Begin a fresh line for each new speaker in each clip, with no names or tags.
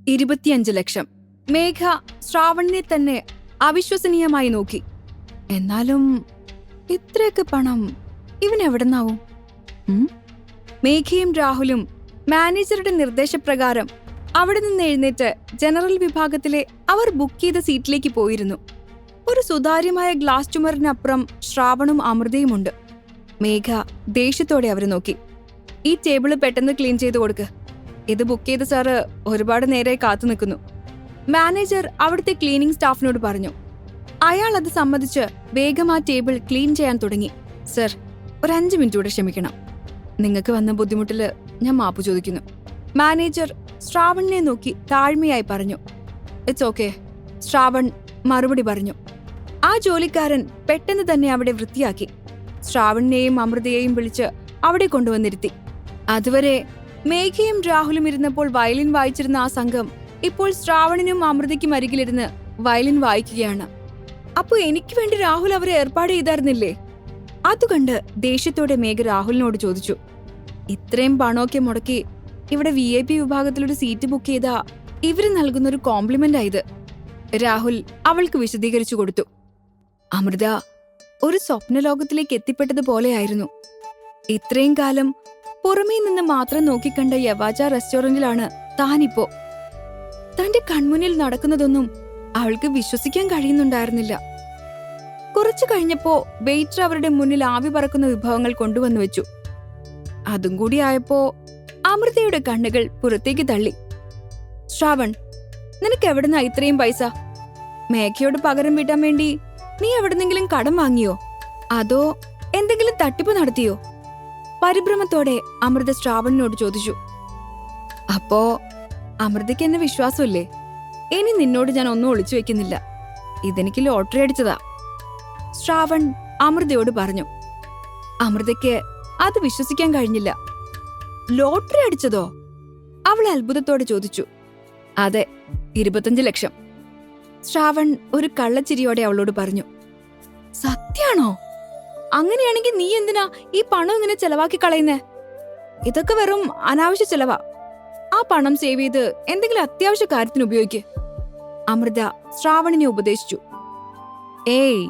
25 ലക്ഷം. മേഘ ശ്രാവണിനെ തന്നെ അവിശ്വസനീയമായി നോക്കി. എന്നാലും ഇത്രയൊക്കെ പണം ഇവനെവിടെന്നാവും? മേഘയും രാഹുലും മാനേജറുടെ നിർദ്ദേശപ്രകാരം അവിടെ നിന്ന് എഴുന്നേറ്റ് ജനറൽ വിഭാഗത്തിലെ അവർ ബുക്ക് ചെയ്ത സീറ്റിലേക്ക് പോയിരുന്നു. ഒരു സുതാര്യമായ ഗ്ലാസ് ചുമറിനപ്പുറം ശ്രാവണും അമൃതയുമുണ്ട്. മേഘ ദേഷ്യത്തോടെ അവരെ നോക്കി. ഈ ടേബിള് പെട്ടെന്ന് ക്ലീൻ ചെയ്ത് കൊടുക്ക്. ഇത് ബുക്ക് ചെയ്ത സാറ് ഒരുപാട് നേരമായി കാത്തു നിൽക്കുന്നു. മാനേജർ അവിടുത്തെ ക്ലീനിംഗ് സ്റ്റാഫിനോട് പറഞ്ഞു. അയാൾ അത് സമ്മതിച്ച് വേഗം ആ ടേബിൾ ക്ലീൻ ചെയ്യാൻ തുടങ്ങി. സർ, ഒരു 5 മിനിറ്റ് കൂടെ ക്ഷമിക്കണം. നിങ്ങൾക്ക് വന്ന ബുദ്ധിമുട്ടില് ഞാൻ മാപ്പ് ചോദിക്കുന്നു. മാനേജർ ശ്രാവണിനെ നോക്കി താഴ്മയായി പറഞ്ഞു. ഇറ്റ്സ് ഓക്കെ, ശ്രാവൺ മറുപടി പറഞ്ഞു. ആ ജോലിക്കാരൻ പെട്ടെന്ന് തന്നെ അവിടെ വൃത്തിയാക്കി. ശ്രാവണിനെയും അമൃതയെയും വിളിച്ച് അവിടെ കൊണ്ടുവന്നിരുത്തി. അതുവരെ മേഘയും രാഹുലും ഇരുന്നപ്പോൾ വയലിൻ വായിച്ചിരുന്ന ആ സംഘം ഇപ്പോൾ ശ്രാവണിനും അമൃതയ്ക്കും അരികിലിരുന്ന് വയലിൻ വായിക്കുകയാണ്. അപ്പൊ എനിക്ക് വേണ്ടി രാഹുൽ അവരെ ഏർപ്പാട് ചെയ്തായിരുന്നില്ലേ? അതുകണ്ട് ദേഷ്യത്തോടെ മേഘ രാഹുലിനോട് ചോദിച്ചു. ഇത്രയും പണമൊക്കെ മുടക്കി ഇവിടെ VIP വിഭാഗത്തിലൊരു സീറ്റ് ബുക്ക് ചെയ്താ ഇവര് നൽകുന്നൊരു കോംപ്ലിമെന്റ് ആയത്. രാഹുൽ അവൾക്ക് വിശദീകരിച്ചു കൊടുത്തു. അമൃത ഒരു സ്വപ്നലോകത്തിലേക്ക് എത്തിപ്പെട്ടതുപോലെയായിരുന്നു. ഇത്രയും കാലം പുറമേ നിന്ന് മാത്രം നോക്കിക്കണ്ട യവാച റെസ്റ്റോറന്റിലാണ് താനിപ്പോ. തന്റെ കൺമുന്നിൽ നടക്കുന്നതൊന്നും അവൾക്ക് വിശ്വസിക്കാൻ കഴിയുന്നുണ്ടായിരുന്നില്ല. കുറച്ചു കഴിഞ്ഞപ്പോ വെയിറ്റർ അവരുടെ മുന്നിൽ ആവി പറക്കുന്ന വിഭവങ്ങൾ കൊണ്ടുവന്നു വെച്ചു. അതും കൂടി ആയപ്പോ അമൃതയുടെ കണ്ണുകൾ പുറത്തേക്ക് തള്ളി. ശ്രാവൺ, നിനക്ക് എവിടുന്നാ ഇത്രയും പൈസ? മേഘയോട് പകരം വീട്ടാൻ വേണ്ടി നീ എവിടെന്നെങ്കിലും കടം വാങ്ങിയോ? അതോ എന്തെങ്കിലും തട്ടിപ്പ് നടത്തിയോ? പരിഭ്രമത്തോടെ അമൃത ശ്രാവണിനോട് ചോദിച്ചു. അപ്പോ അമൃതയ്ക്ക് എന്നെ വിശ്വാസമില്ലേ? ഇനി നിന്നോട് ഞാൻ ഒന്നും ഒളിച്ചു വെക്കുന്നില്ല. ഇതെനിക്ക് ലോട്ടറി അടിച്ചതാ, ശ്രാവൺ അമൃതയോട് പറഞ്ഞു. അമൃതയ്ക്ക് അത് വിശ്വസിക്കാൻ കഴിഞ്ഞില്ല. ലോട്ടറി അടിച്ചതോ? അവൾ അത്ഭുതത്തോടെ ചോദിച്ചു. അതെ, 25 ലക്ഷം. ശ്രാവൺ ഒരു കള്ളച്ചിരിയോടെ അവളോട് പറഞ്ഞു. സത്യാണോ? അങ്ങനെയാണെങ്കിൽ നീ എന്തിനാ ഈ പണം ഇങ്ങനെ ചെലവാക്കി കളയുന്നേ? ഇതൊക്കെ വെറും അനാവശ്യ ചെലവാ. ആ പണം സേവ് ചെയ്ത് എന്തെങ്കിലും അത്യാവശ്യ കാര്യത്തിന് ഉപയോഗിക്ക്, അമൃത ശ്രാവണിനെ ഉപദേശിച്ചു. ഏയ്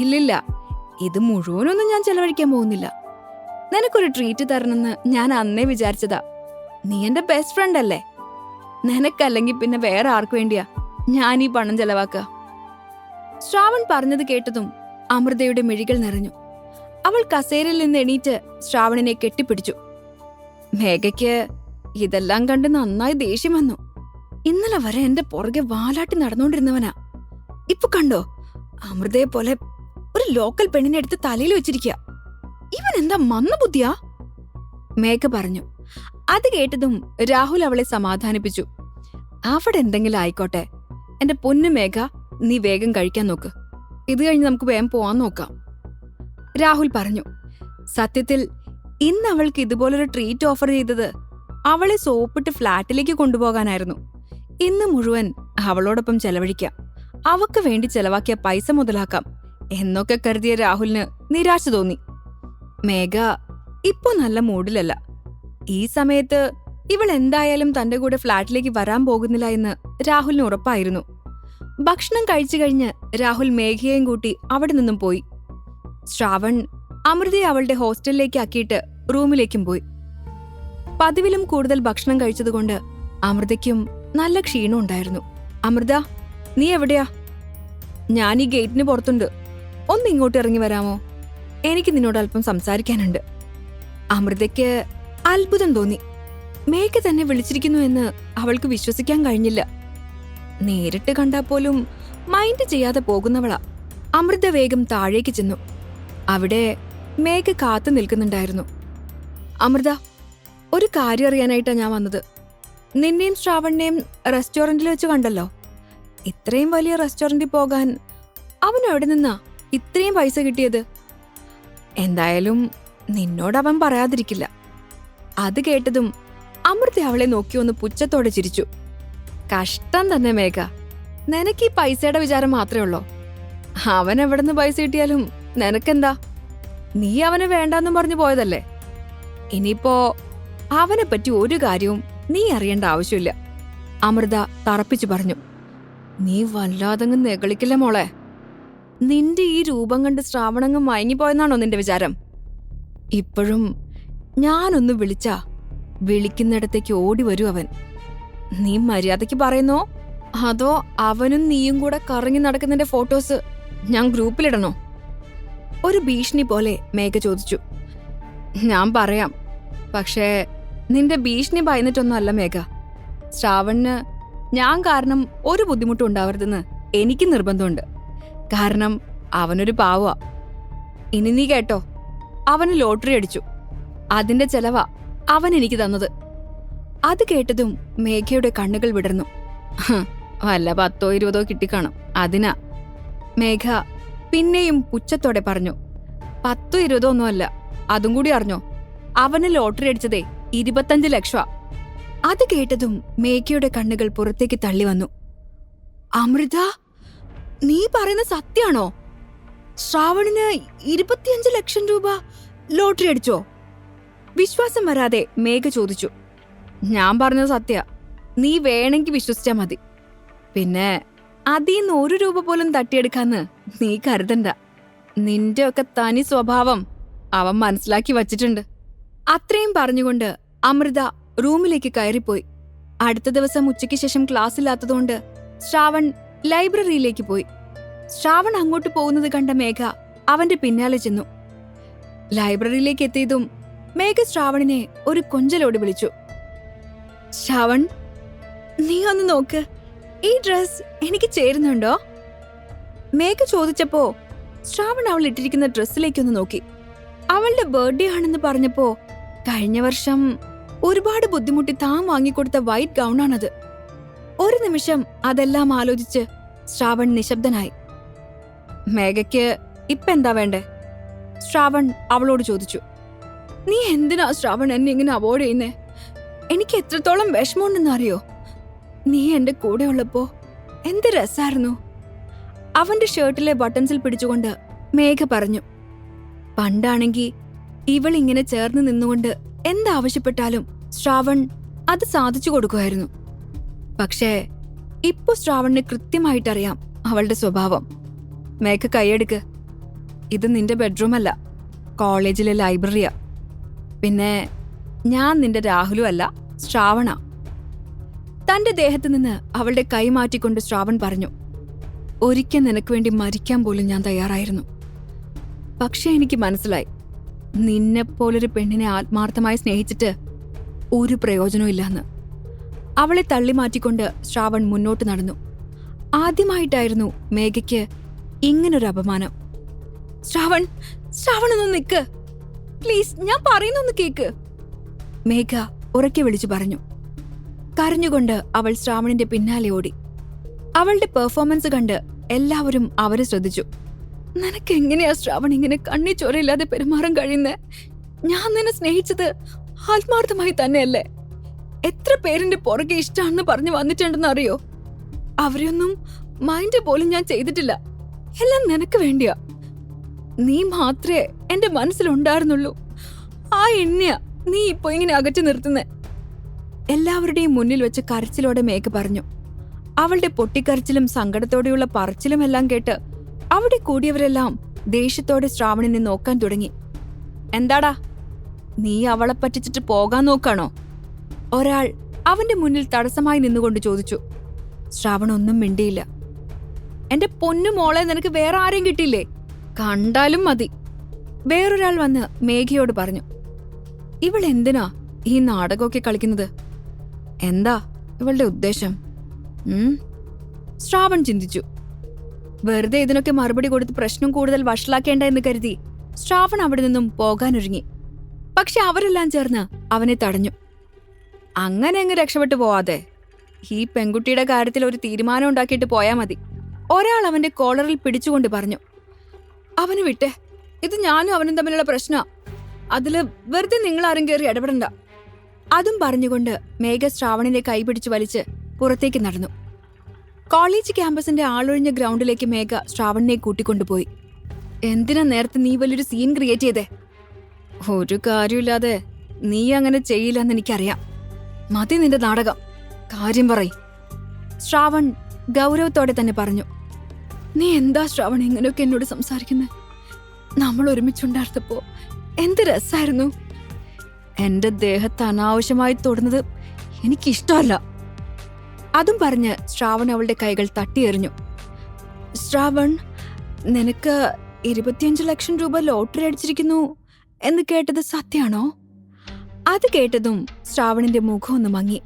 ഇല്ലില്ല, ഇത് മുഴുവനൊന്നും ഞാൻ ചെലവഴിക്കാൻ പോകുന്നില്ല. നിനക്കൊരു ട്രീറ്റ് തരണമെന്ന് ഞാൻ അന്നേ വിചാരിച്ചതാ. നീ എന്റെ ബെസ്റ്റ് ഫ്രണ്ട് അല്ലേ? നിനക്കല്ലെങ്കിൽ പിന്നെ വേറെ ആർക്കു വേണ്ടിയാ ഞാൻ ഈ പണം ചെലവാക്ക? ശ്രാവൺ പറഞ്ഞത് കേട്ടതും അമൃതയുടെ മിഴികൾ നിറഞ്ഞു. അവൾ കസേരയിൽ നിന്ന് എണീറ്റ് ശ്രാവണിനെ കെട്ടിപ്പിടിച്ചു. മേഘയ്ക്ക് ഇതെല്ലാം കണ്ട് നന്നായി ദേഷ്യം വന്നു. ഇന്നലെ വരെ എന്റെ പുറകെ വാലാട്ടി നടന്നുകൊണ്ടിരുന്നവനാ. ഇപ്പൊ കണ്ടോ, അമൃതയെ പോലെ ഒരു ലോക്കൽ പെണ്ണിനെ എടുത്ത് തലയിൽ വെച്ചിരിക്കുക. ഇവൻ എന്താ മന്ദബുദ്ധിയാ? മേഘ പറഞ്ഞു. അത് കേട്ടതും രാഹുൽ അവളെ സമാധാനിപ്പിച്ചു. അവിടെ എന്തെങ്കിലും ആയിക്കോട്ടെ, എന്റെ പൊന്നു മേഘ, നീ വേഗം കഴിക്കാൻ നോക്ക്. ഇത് കഴിഞ്ഞ് നമുക്ക് വേഗം പോവാൻ നോക്കാം, രാഹുൽ പറഞ്ഞു. സത്യത്തിൽ ഇന്ന് അവൾക്ക് ഇതുപോലൊരു ട്രീറ്റ് ഓഫർ ചെയ്തത് അവളെ സോപ്പിട്ട് ഫ്ലാറ്റിലേക്ക് കൊണ്ടുപോകാനായിരുന്നു. ഇന്ന് മുഴുവൻ അവളോടൊപ്പം ചെലവഴിക്കാം, അവക്ക് വേണ്ടി ചെലവാക്കിയ പൈസ മുതലാക്കാം എന്നൊക്കെ കരുതിയ രാഹുലിന് നിരാശ തോന്നി. മേഘ ഇപ്പൊ നല്ല മൂഡിലല്ല. ഈ സമയത്ത് ഇവൾ എന്തായാലും തന്റെ കൂടെ ഫ്ലാറ്റിലേക്ക് വരാൻ പോകുന്നില്ല എന്ന് രാഹുലിന് ഉറപ്പായിരുന്നു. ഭക്ഷണം കഴിച്ചു കഴിഞ്ഞ് രാഹുൽ മേഘയെയും കൂട്ടി അവിടെ നിന്നും പോയി. ശ്രാവൺ അമൃതയെ അവളുടെ ഹോസ്റ്റലിലേക്ക് ആക്കിയിട്ട് റൂമിലേക്കും പോയി. പതിവിലും കൂടുതൽ ഭക്ഷണം കഴിച്ചതുകൊണ്ട് അമൃതയ്ക്കും നല്ല ക്ഷീണം ഉണ്ടായിരുന്നു. അമൃത, നീ എവിടെയാ? ഞാൻ ഈ ഗേറ്റിന് പുറത്തുണ്ട്. ഒന്ന് ഇങ്ങോട്ട് ഇറങ്ങി വരാമോ? എനിക്ക് നിന്നോട് അല്പം സംസാരിക്കാനുണ്ട്. അമൃതയ്ക്ക് അത്ഭുതം തോന്നി. മേഘ തന്നെ വിളിച്ചിരിക്കുന്നു എന്ന് അവൾക്ക് വിശ്വസിക്കാൻ കഴിഞ്ഞില്ല. നേരിട്ട് കണ്ടാൽ പോലും മൈൻഡ് ചെയ്യാതെ പോകുന്നവളാ. അമൃത വേഗം താഴേക്ക് ചെന്നു. അവിടെ മേഘ കാത്തു നിൽക്കുന്നുണ്ടായിരുന്നു. അമൃത, ഒരു കാര്യം അറിയാനായിട്ടാ ഞാൻ വന്നത്. നിന്നെയും ശ്രാവണിനെയും റെസ്റ്റോറന്റിൽ വെച്ച് കണ്ടല്ലോ. ഇത്രയും വലിയ റെസ്റ്റോറന്റിൽ പോകാൻ അവൻ എവിടെ നിന്നാ ഇത്രയും പൈസ കിട്ടിയത്? എന്തായാലും നിന്നോട് അവൻ പറയാതിരിക്കില്ല. അത് കേട്ടതും അമൃത അവളെ നോക്കി ഒന്ന് പുച്ഛത്തോടെ ചിരിച്ചു. കഷ്ടം തന്നെ മേഘ, നിനക്ക് ഈ പൈസയുടെ വിചാരം മാത്രമേ ഉള്ളോ? അവൻ എവിടെന്ന് പൈസ കിട്ടിയാലും നിനക്കെന്താ? നീ അവനെ വേണ്ടാന്നും പറഞ്ഞു പോയതല്ലേ. ഇനിയിപ്പോ അവനെ പറ്റി ഒരു കാര്യവും നീ അറിയേണ്ട ആവശ്യമില്ല. അമൃത തറപ്പിച്ചു പറഞ്ഞു. നീ വല്ലാതങ്ങ് നെകളിക്കില്ല മോളെ. നിന്റെ ഈ രൂപം കണ്ട് ശ്രാവണങ്ങ് മയങ്ങിപ്പോയെന്നാണോ നിന്റെ വിചാരം? ഇപ്പോഴും ഞാനൊന്ന് വിളിച്ചാ വിളിക്കുന്നിടത്തേക്ക് ഓടി വരും അവൻ. നീ മര്യാദയ്ക്ക് പറയുന്നോ അതോ അവനും നീയും കൂടെ കറങ്ങി നടക്കുന്നതിന്റെ ഫോട്ടോസ് ഞാൻ ഗ്രൂപ്പിലിടണോ? ഒരു ഭീഷണി പോലെ മേഘ ചോദിച്ചു. ഞാൻ പറയാം, പക്ഷേ നിന്റെ ഭീഷണി ഭയന്നിട്ടൊന്നും അല്ല മേഘ. ശ്രാവണിന് ഞാൻ കാരണം ഒരു ബുദ്ധിമുട്ടും ഉണ്ടാവരുതെന്ന് എനിക്ക് നിർബന്ധമുണ്ട്. കാരണം അവനൊരു പാവാ. ഇനി നീ കേട്ടോ, അവന് ലോട്ടറി അടിച്ചു. അതിന്റെ ചെലവാ അവൻ എനിക്ക് തന്നത്. അത് കേട്ടതും മേഘയുടെ കണ്ണുകൾ വിടർന്നു. വല്ല 10 or 20 കിട്ടിക്കാണും, അതിനാ. മേഘ പിന്നെയും പുച്ഛത്തോടെ പറഞ്ഞു. 10 or 20 ഒന്നുമല്ല, അതും കൂടി അറിഞ്ഞോ, അവന് ലോട്ടറി അടിച്ചതേ 25 ലക്ഷം. അത് കേട്ടതും മേഘയുടെ കണ്ണുകൾ പുറത്തേക്ക് തള്ളി വന്നു. അമൃത, നീ പറയുന്ന സത്യാണോ? ശ്രാവണിന് 25 ലക്ഷം രൂപ ലോട്ടറി അടിച്ചോ? വിശ്വാസം വരാതെ മേഘ ചോദിച്ചു. ഞാൻ പറഞ്ഞത് സത്യ, നീ വേണമെങ്കിൽ വിശ്വസിച്ചാ മതി. പിന്നെ അതീന്ന് 1 രൂപ പോലും തട്ടിയെടുക്കാന്ന് നീ കരുതണ്ട. നിന്റെ ഒക്കെ തനി സ്വഭാവം അവൻ മനസ്സിലാക്കി വച്ചിട്ടുണ്ട്. അത്രയും പറഞ്ഞുകൊണ്ട് അമൃത റൂമിലേക്ക് കയറിപ്പോയി. അടുത്ത ദിവസം ഉച്ചയ്ക്ക് ശേഷം ക്ലാസ് ഇല്ലാത്തതുകൊണ്ട് ശ്രാവൺ ലൈബ്രറിയിലേക്ക് പോയി. ശ്രാവൺ അങ്ങോട്ട് പോകുന്നത് കണ്ട മേഘ അവന്റെ പിന്നാലെ ചെന്നു. ലൈബ്രറിയിലേക്ക് എത്തിയതും മേഘ ശ്രാവണിനെ ഒരു കൊഞ്ചലോട് വിളിച്ചു. ശ്രാവൺ, നീ ഒന്ന് നോക്ക്, ഈ ഡ്രസ് എനിക്ക് ചേരുന്നുണ്ടോ? മേഘ ചോദിച്ചപ്പോ ശ്രാവൺ അവൾ ഇട്ടിരിക്കുന്ന ഡ്രസ്സിലേക്കൊന്ന് നോക്കി. അവളുടെ ബർത്ത്ഡേ ആണെന്ന് പറഞ്ഞപ്പോ കഴിഞ്ഞ വർഷം ഒരുപാട് ബുദ്ധിമുട്ടി താൻ വാങ്ങിക്കൊടുത്ത വൈറ്റ് ഗൗണാണത്. ഒരു നിമിഷം അതെല്ലാം ആലോചിച്ച് ശ്രാവൺ നിശബ്ദനായി. മേഘയ്ക്ക് ഇപ്പെന്താ വേണ്ടേ? ശ്രാവൺ അവളോട് ചോദിച്ചു. നീ എന്തിനാ ശ്രാവൺ എന്നെ ഇങ്ങനെ അവോയ്ഡ് ചെയ്യുന്നേ? എനിക്ക് എത്രത്തോളം വിഷമമുണ്ടെന്ന് അറിയോ? നീ എന്റെ കൂടെ ഉള്ളപ്പോ എന്ത് രസായിരുന്നു. അവന്റെ ഷർട്ടിലെ ബട്ടൺസിൽ പിടിച്ചുകൊണ്ട് മേഘ പറഞ്ഞു. പണ്ടാണെങ്കി ഇവളിങ്ങനെ ചേർന്ന് നിന്നുകൊണ്ട് എന്താവശ്യപ്പെട്ടാലും ശ്രാവൺ അത് സാധിച്ചു കൊടുക്കുമായിരുന്നു. പക്ഷേ ഇപ്പൊ ശ്രാവണിന് കൃത്യമായിട്ടറിയാം അവളുടെ സ്വഭാവം. മേഘ കൈയെടുക്ക്. ഇത് നിന്റെ ബെഡ്റൂം അല്ല, കോളേജിലെ ലൈബ്രറിയാ. പിന്നെ ഞാൻ നിന്റെ രാഹുലും അല്ല, ശ്രാവണ. തന്റെ ദേഹത്ത് നിന്ന് അവളുടെ കൈ മാറ്റിക്കൊണ്ട് ശ്രാവൺ പറഞ്ഞു. ഒരിക്കൽ നിനക്ക് വേണ്ടി മരിക്കാൻ പോലും ഞാൻ തയ്യാറായിരുന്നു. പക്ഷെ എനിക്ക് മനസ്സിലായി, നിന്നെപ്പോലൊരു പെണ്ണിനെ ആത്മാർത്ഥമായി സ്നേഹിച്ചിട്ട് ഒരു പ്രയോജനവും ഇല്ലാന്ന്. അവളെ തള്ളി മാറ്റിക്കൊണ്ട് ശ്രാവൺ മുന്നോട്ട് നടന്നു. ആദ്യമായിട്ടായിരുന്നു മേഘയ്ക്ക് ഇങ്ങനൊരു അപമാനം. ശ്രാവൺ, ശ്രാവൺ ഒന്ന് നിക്ക് പ്ലീസ്, ഞാൻ പറയുന്നൊന്ന് കേക്ക്. മേഘ ഉറക്കെ വിളിച്ചു പറഞ്ഞു. കരഞ്ഞുകൊണ്ട് അവൾ ശ്രാവണിന്റെ പിന്നാലെ ഓടി. അവളുടെ പെർഫോമൻസ് കണ്ട് എല്ലാവരും അവരെ ശ്രദ്ധിച്ചു. നിനക്കെങ്ങനെയാ ശ്രാവൺ ഇങ്ങനെ കണ്ണി ചോരയില്ലാതെ പെരുമാറാൻ കഴിയുന്നേ? ഞാൻ നിന്നെ സ്നേഹിച്ചത് ആത്മാർത്ഥമായി തന്നെയല്ലേ? എത്ര പേരിന്റെ പുറകെ ഇഷ്ടാണെന്ന് പറഞ്ഞു വന്നിട്ടുണ്ടെന്ന് അറിയോ? അവരെയൊന്നും മൈൻഡ് പോലും ഞാൻ ചെയ്തിട്ടില്ല. എല്ലാം നിനക്ക് വേണ്ടിയാ. നീ മാത്രമേ എന്റെ മനസ്സിലുണ്ടായിരുന്നുള്ളൂ. ആ എന്നെയാ നീ ഇപ്പൊ ഇങ്ങനെ അകറ്റി നിർത്തുന്നേ. എല്ലാവരുടെയും മുന്നിൽ വെച്ച് കരച്ചിലോടെ മേഘ പറഞ്ഞു. അവളുടെ പൊട്ടിക്കരച്ചിലും സങ്കടത്തോടെയുള്ള പറച്ചിലും എല്ലാം കേട്ട് അവിടെ കൂടിയവരെല്ലാം ദേഷ്യത്തോടെ ശ്രാവണിനെ നോക്കാൻ തുടങ്ങി. എന്താടാ, നീ അവളെ പറ്റിച്ചിട്ട് പോകാൻ നോക്കാണോ? ഒരാൾ അവന്റെ മുന്നിൽ തടസ്സമായി നിന്നുകൊണ്ട് ചോദിച്ചു. ശ്രാവൺ ഒന്നും മിണ്ടിയില്ല. എന്റെ പൊന്നു മോളെ, നിനക്ക് വേറെ ആരെയും കിട്ടിയില്ലേ? കണ്ടാലും മതി. വേറൊരാൾ വന്ന് മേഘയോട് പറഞ്ഞു. ഇവൾ എന്തിനാ ഈ നാടകമൊക്കെ കളിക്കുന്നത്? എന്താ ഇവളുടെ ഉദ്ദേശം? ശ്രാവൺ ചിന്തിച്ചു. വെറുതെ ഇതിനൊക്കെ മറുപടി കൊടുത്ത് പ്രശ്നം കൂടുതൽ വഷളാക്കേണ്ട എന്ന് കരുതി ശ്രാവൺ അവിടെ നിന്നും പോകാനൊരുങ്ങി. പക്ഷെ അവരെല്ലാം ചേർന്ന് അവനെ തടഞ്ഞു. അങ്ങനെ അങ്ങ് രക്ഷപ്പെട്ടു പോവാതെ ഈ പെൺകുട്ടിയുടെ കാര്യത്തിൽ ഒരു തീരുമാനം ഉണ്ടാക്കിയിട്ട് പോയാ മതി. ഒരാൾ അവന്റെ കോളറിൽ പിടിച്ചുകൊണ്ട് പറഞ്ഞു. അവന് വിട്ടെ, ഇത് ഞാനും അവനും തമ്മിലുള്ള പ്രശ്നമാ. അതില് വെറുതെ നിങ്ങൾ ആരും കയറി ഇടപെടണ്ട. അതും പറഞ്ഞുകൊണ്ട് മേഘ ശ്രാവണിനെ കൈപിടിച്ച് വലിച്ച് പുറത്തേക്ക് നടന്നു. കോളേജ് ക്യാമ്പസിന്റെ ആളൊഴിഞ്ഞ ഗ്രൗണ്ടിലേക്ക് മേഘ ശ്രാവണിനെ കൂട്ടിക്കൊണ്ടുപോയി. എന്തിനാ നേരത്തെ നീ വലിയൊരു സീൻ ക്രിയേറ്റ് ചെയ്തേ? ഒരു കാര്യമില്ലാതെ നീ അങ്ങനെ ചെയ്യില്ലെന്ന് എനിക്കറിയാം. മതി നിന്റെ നാടകം, കാര്യം പറയ്. ശ്രാവൺ ഗൗരവത്തോടെ തന്നെ പറഞ്ഞു. നീ എന്താ ശ്രാവൺ ഇങ്ങനെയൊക്കെ എന്നോട് സംസാരിക്കുന്നത്? നമ്മൾ ഒരുമിച്ചുണ്ടായിരുന്നപ്പോ എന്ത് രസായിരുന്നു. എന്റെ ദേഹത്ത് അനാവശ്യമായി തൊടുന്നത് എനിക്കിഷ്ടമല്ല. അതും പറഞ്ഞ് ശ്രാവൺ അവളുടെ കൈകൾ തട്ടിയെറിഞ്ഞു. ശ്രാവൺ, നിനക്ക് 25 ലക്ഷം രൂപ ലോട്ടറി അടിച്ചിരിക്കുന്നു എന്ന് കേട്ടത് സത്യാണോ? അത് കേട്ടതും ശ്രാവണിന്റെ മുഖം ഒന്ന് മങ്ങി.